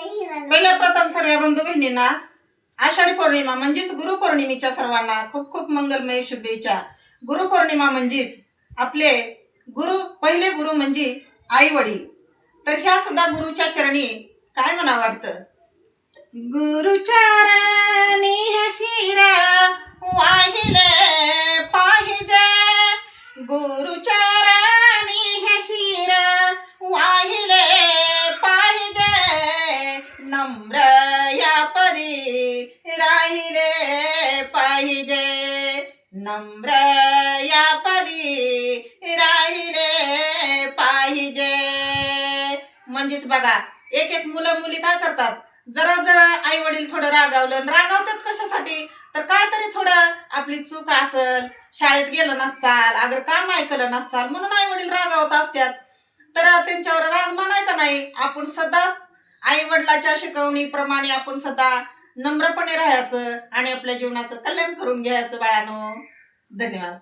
पहिल्या प्रथम सर्व बंधू बहिणींना आषाढी पौर्णिमा म्हणजेच गुरुपौर्णिमेच्या सर्वांना खूप खूप मंगलमय शुभेच्छा। गुरुपौर्णिमा म्हणजेच आपले पहिले गुरु म्हणजे आई वडील। तर ह्या सुद्धा गुरुच्या चरणी काय म्हणा वाटतं, गुरुचरणी हे शिरा वाहिले पाहिजे, गुरुचरणी हे शिरा वाहिले पाहिजे, नम्र या परी राहिले पाहिजे, नम्र या परी राहिले पाहिजे। म्हणजेच बघा, एक एक मुलं मुली काय करतात, जरा जरा आई वडील थोडं रागावतात कशासाठी, तर काहीतरी थोडं आपली चूक असल, शाळेत गेलं नसाल, अगर काम ऐकलं नसाल म्हणून आई वडील रागावत असतात। तर त्यांच्यावर राग मानायचा नाही, आपण सदाच आई वडिलाच्या शिकवणीप्रमाणे आपण सदा नम्रपणे राहायचं आणि आपल्या जीवनाचं कल्याण करून घ्यायचं बाळांनो। धन्यवाद।